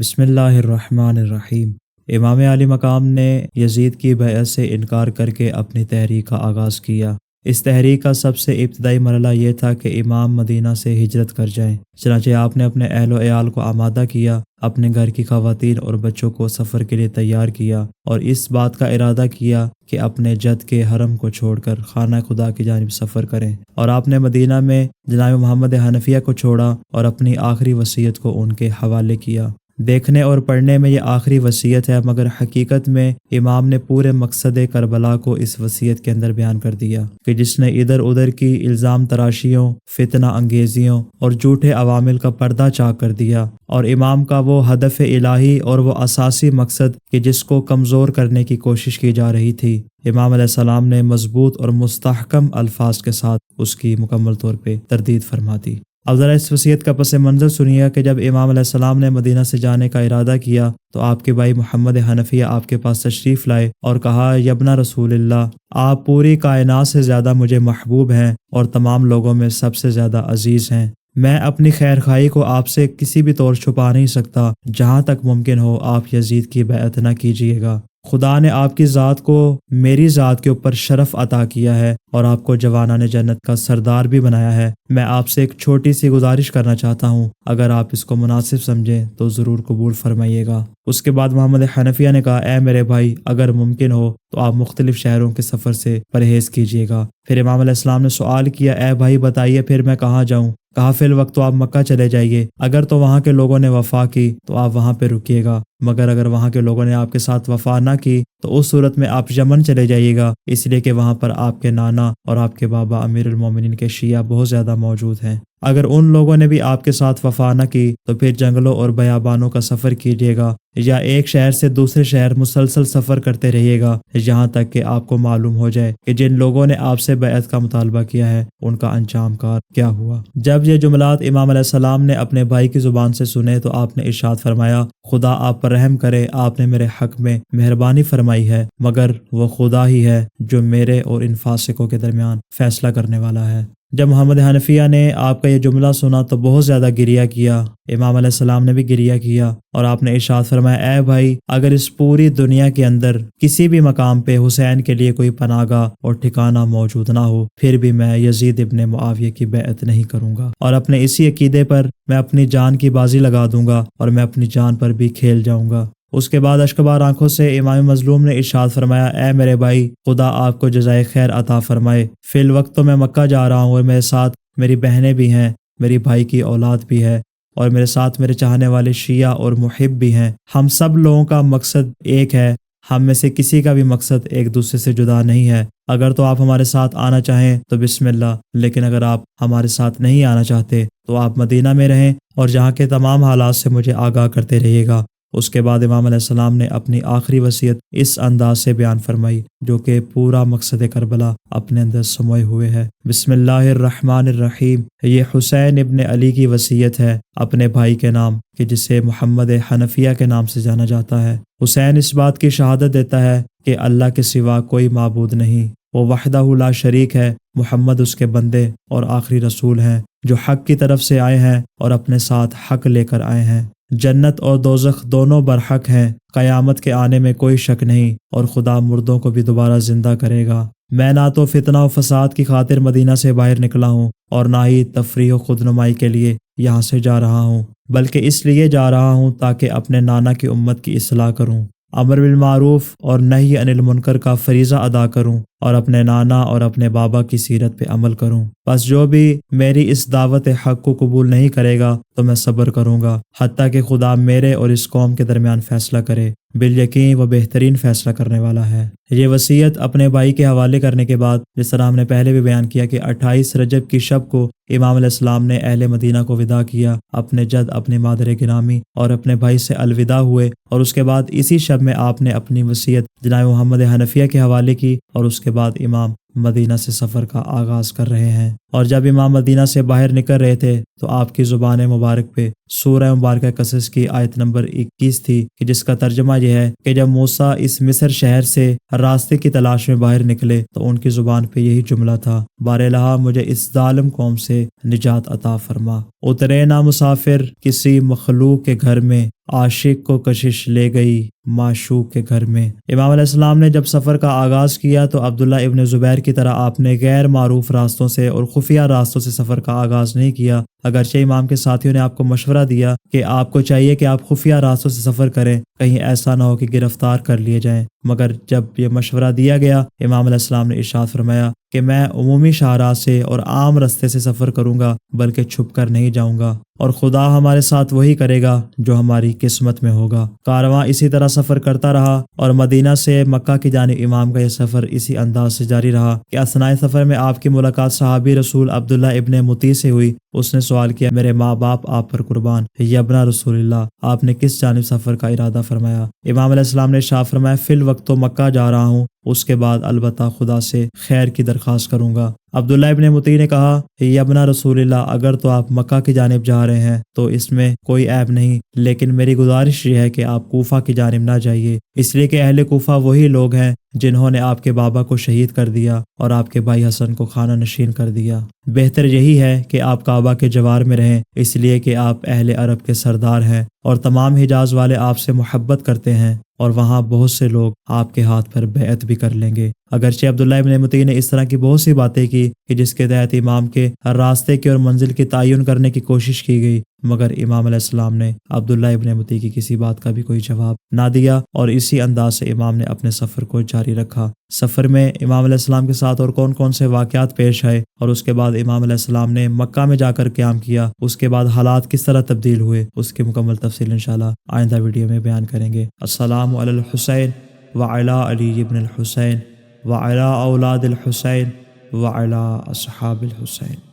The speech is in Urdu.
بسم اللہ الرحمن الرحیم۔ امام عالی مقام نے یزید کی بیعت سے انکار کر کے اپنی تحریک کا آغاز کیا۔ اس تحریک کا سب سے ابتدائی مرحلہ یہ تھا کہ امام مدینہ سے ہجرت کر جائیں۔ چنانچہ آپ نے اپنے اہل و عیال کو آمادہ کیا، اپنے گھر کی خواتین اور بچوں کو سفر کے لیے تیار کیا اور اس بات کا ارادہ کیا کہ اپنے جد کے حرم کو چھوڑ کر خانہ خدا کی جانب سفر کریں، اور آپ نے مدینہ میں جناب محمد حنفیہ کو چھوڑا اور اپنی آخری وصیت کو ان کے حوالے کیا۔ دیکھنے اور پڑھنے میں یہ آخری وصیت ہے، مگر حقیقت میں امام نے پورے مقصد کربلا کو اس وصیت کے اندر بیان کر دیا کہ جس نے ادھر ادھر کی الزام تراشیوں، فتنہ انگیزیوں اور جھوٹے عوامل کا پردہ چاک کر دیا، اور امام کا وہ ہدف الہی اور وہ اساسی مقصد کہ جس کو کمزور کرنے کی کوشش کی جا رہی تھی، امام علیہ السلام نے مضبوط اور مستحکم الفاظ کے ساتھ اس کی مکمل طور پہ تردید فرما دی۔ اب ذرا اس وصیت کا پس منظر سنیے کہ جب امام علیہ السلام نے مدینہ سے جانے کا ارادہ کیا تو آپ کے بھائی محمد حنفیہ آپ کے پاس تشریف لائے اور کہا، یبنا رسول اللہ، آپ پوری کائنات سے زیادہ مجھے محبوب ہیں اور تمام لوگوں میں سب سے زیادہ عزیز ہیں۔ میں اپنی خیر خواہی کو آپ سے کسی بھی طور چھپا نہیں سکتا۔ جہاں تک ممکن ہو آپ یزید کی بیعت نہ کیجیے گا۔ خدا نے آپ کی ذات کو میری ذات کے اوپر شرف عطا کیا ہے اور آپ کو جوانان جنت کا سردار بھی بنایا ہے۔ میں آپ سے ایک چھوٹی سی گزارش کرنا چاہتا ہوں، اگر آپ اس کو مناسب سمجھیں تو ضرور قبول فرمائیے گا۔ اس کے بعد محمد حنفیہ نے کہا، اے میرے بھائی، اگر ممکن ہو تو آپ مختلف شہروں کے سفر سے پرہیز کیجیے گا۔ پھر امام علیہ السلام نے سوال کیا، اے بھائی بتائیے پھر میں کہاں جاؤں؟ کہا، فی الوقت تو آپ مکہ چلے جائیے، اگر تو وہاں کے لوگوں نے وفا کی تو آپ وہاں پہ رکیے گا، مگر اگر وہاں کے لوگوں نے آپ کے ساتھ وفا نہ کی تو اس صورت میں آپ یمن چلے جائیے گا، اس لیے کہ وہاں پر آپ کے نانا اور آپ کے بابا امیر المومنین کے شیعہ بہت زیادہ موجود ہیں۔ اگر ان لوگوں نے بھی آپ کے ساتھ وفا نہ کی تو پھر جنگلوں اور بیابانوں کا سفر کیجیے گا، یا ایک شہر سے دوسرے شہر مسلسل سفر کرتے رہیے گا یہاں تک کہ آپ کو معلوم ہو جائے کہ جن لوگوں نے آپ سے بیعت کا مطالبہ کیا ہے ان کا انجام کار کیا ہوا۔ جب یہ جملات امام علیہ السلام نے اپنے بھائی کی زبان سے سنے تو آپ نے ارشاد فرمایا، خدا آپ پر رحم کرے، آپ نے میرے حق میں مہربانی فرمائی ہے، مگر وہ خدا ہی ہے جو میرے اور ان فاسقوں کے درمیان فیصلہ کرنے والا ہے۔ جب محمد حنفیہ نے آپ کا یہ جملہ سنا تو بہت زیادہ گریہ کیا۔ امام علیہ السلام نے بھی گریہ کیا اور آپ نے ارشاد فرمایا، اے بھائی، اگر اس پوری دنیا کے اندر کسی بھی مقام پہ حسین کے لیے کوئی پناہ گاہ اور ٹھکانہ موجود نہ ہو، پھر بھی میں یزید ابن معاویہ کی بیعت نہیں کروں گا، اور اپنے اسی عقیدے پر میں اپنی جان کی بازی لگا دوں گا اور میں اپنی جان پر بھی کھیل جاؤں گا۔ اس کے بعد اشکبار آنکھوں سے امام مظلوم نے ارشاد فرمایا، اے میرے بھائی، خدا آپ کو جزائے خیر عطا فرمائے۔ فی الوقت تو میں مکہ جا رہا ہوں اور میرے ساتھ میری بہنیں بھی ہیں، میری بھائی کی اولاد بھی ہے، اور میرے ساتھ میرے چاہنے والے شیعہ اور محب بھی ہیں۔ ہم سب لوگوں کا مقصد ایک ہے، ہم میں سے کسی کا بھی مقصد ایک دوسرے سے جدا نہیں ہے۔ اگر تو آپ ہمارے ساتھ آنا چاہیں تو بسم اللہ، لیکن اگر آپ ہمارے ساتھ نہیں آنا چاہتے تو آپ مدینہ میں رہیں اور جہاں کے تمام حالات سے مجھے آگاہ کرتے رہیے گا۔ اس کے بعد امام علیہ السلام نے اپنی آخری وصیت اس انداز سے بیان فرمائی جو کہ پورا مقصد کربلا اپنے اندر سموئے ہوئے ہے۔ بسم اللہ الرحمن الرحیم۔ یہ حسین ابن علی کی وصیت ہے اپنے بھائی کے نام، کہ جسے محمد حنفیہ کے نام سے جانا جاتا ہے۔ حسین اس بات کی شہادت دیتا ہے کہ اللہ کے سوا کوئی معبود نہیں، وہ وحدہ لا شریک ہے، محمد اس کے بندے اور آخری رسول ہیں جو حق کی طرف سے آئے ہیں اور اپنے ساتھ حق لے کر آئے ہیں۔ جنت اور دوزخ دونوں برحق ہیں، قیامت کے آنے میں کوئی شک نہیں، اور خدا مردوں کو بھی دوبارہ زندہ کرے گا۔ میں نہ تو فتنہ و فساد کی خاطر مدینہ سے باہر نکلا ہوں اور نہ ہی تفریح و خود نمائی کے لیے یہاں سے جا رہا ہوں، بلکہ اس لیے جا رہا ہوں تاکہ اپنے نانا کی امت کی اصلاح کروں، امر بالمعروف اور نہی عن المنکر کا فریضہ ادا کروں، اور اپنے نانا اور اپنے بابا کی سیرت پہ عمل کروں۔ بس جو بھی میری اس دعوت حق کو قبول نہیں کرے گا تو میں صبر کروں گا حتیٰ کہ خدا میرے اور اس قوم کے درمیان فیصلہ کرے۔ بالیقین وہ بہترین فیصلہ کرنے والا ہے۔ یہ وصیت اپنے بھائی کے حوالے کرنے کے بعد، جس طرح ہم نے پہلے بھی بیان کیا کہ 28 رجب کی شب کو امام علیہ السلام نے اہل مدینہ کو وداع کیا، اپنے جد، اپنی مادر گرامی اور اپنے بھائی سے الوداع ہوئے، اور اس کے بعد اسی شب میں آپ نے اپنی وصیت جناب محمد حنفیہ کے حوالے کی، اور اس کے بعد امام مدینہ سے سفر کا آغاز کر رہے ہیں۔ اور جب امام مدینہ سے باہر نکل رہے تھے تو آپ کی زبان مبارک پہ سورہ مبارکہ قصص کی آیت نمبر 21 تھی، کہ جس کا ترجمہ یہ ہے کہ جب موسیٰ اس مصر شہر سے راستے کی تلاش میں باہر نکلے تو ان کی زبان پہ یہی جملہ تھا، بار الہ مجھے اس ظالم قوم سے نجات عطا فرما۔ اترے نہ مسافر کسی مخلوق کے گھر میں، عاشق کو کشش لے گئی معشوق کے گھر میں۔ امام علیہ السلام نے جب سفر کا آغاز کیا تو عبداللہ ابن زبیر کی طرح آپ نے غیر معروف راستوں سے اور خفیہ راستوں سے سفر کا آغاز نہیں کیا، اگرچہ امام کے ساتھیوں نے آپ کو مشورہ دیا کہ آپ کو چاہیے کہ آپ خفیہ راستوں سے سفر کریں، کہیں ایسا نہ ہو کہ گرفتار کر لیے جائیں، مگر جب یہ مشورہ دیا گیا امام علیہ السلام نے ارشاد فرمایا کہ میں عمومی شاہراہ سے اور عام رستے سے سفر کروں گا، بلکہ چھپ کر نہیں جاؤں گا، اور خدا ہمارے ساتھ وہی کرے گا جو ہماری قسمت میں ہوگا۔ کارواں اسی طرح سفر کرتا رہا اور مدینہ سے مکہ کی جانب امام کا یہ سفر اسی انداز سے جاری رہا کہ اثناء سفر میں آپ کی ملاقات صحابی رسول عبداللہ ابن مطیع سے ہوئی۔ اس نے سوال کیا، میرے ماں باپ آپ پر قربان، یا ابن رسول اللہ، آپ نے کس جانب سفر کا ارادہ فرمایا؟ امام علیہ السلام نے ارشاد فرمایا، فی الوقت تو مکہ جا رہا ہوں، اس کے بعد البتہ خدا سے خیر کی درخواست کروں گا۔ عبداللہ ابن مطیع نے کہا، یا ابن رسول اللہ، اگر تو آپ مکہ کی جانب جا رہے ہیں تو اس میں کوئی عیب نہیں، لیکن میری گزارش یہ ہے کہ آپ کوفہ کی جانب نہ جائیے، اس لیے کہ اہل کوفہ وہی لوگ ہیں جنہوں نے آپ کے بابا کو شہید کر دیا اور آپ کے بھائی حسن کو خانہ نشین کر دیا۔ بہتر یہی ہے کہ آپ کعبہ کے جوار میں رہیں، اس لیے کہ آپ اہل عرب کے سردار ہیں اور تمام حجاز والے آپ سے محبت کرتے ہیں، اور وہاں بہت سے لوگ آپ کے ہاتھ پر بیعت بھی کر لیں گے۔ اگرچہ عبداللہ ابن مطیع نے اس طرح کی بہت سی باتیں کی کہ جس کے تحت امام کے راستے کی اور منزل کی تعین کرنے کی کوشش کی گئی، مگر امام علیہ السلام نے عبداللہ ابن مطیع کی کسی بات کا بھی کوئی جواب نہ دیا، اور اسی انداز سے امام نے اپنے سفر کو جاری رکھا۔ سفر میں امام علیہ السلام کے ساتھ اور کون کون سے واقعات پیش آئے، اور اس کے بعد امام علیہ السلام نے مکہ میں جا کر قیام کیا، اس کے بعد حالات کس طرح تبدیل ہوئے، اس کی مکمل تفصیل انشاءاللہ آئندہ ویڈیو میں بیان کریں گے۔ السلام علی الحسین وعلی علی ابن الحسین وعلی اولاد الحسین وعلی اصحاب الحسین۔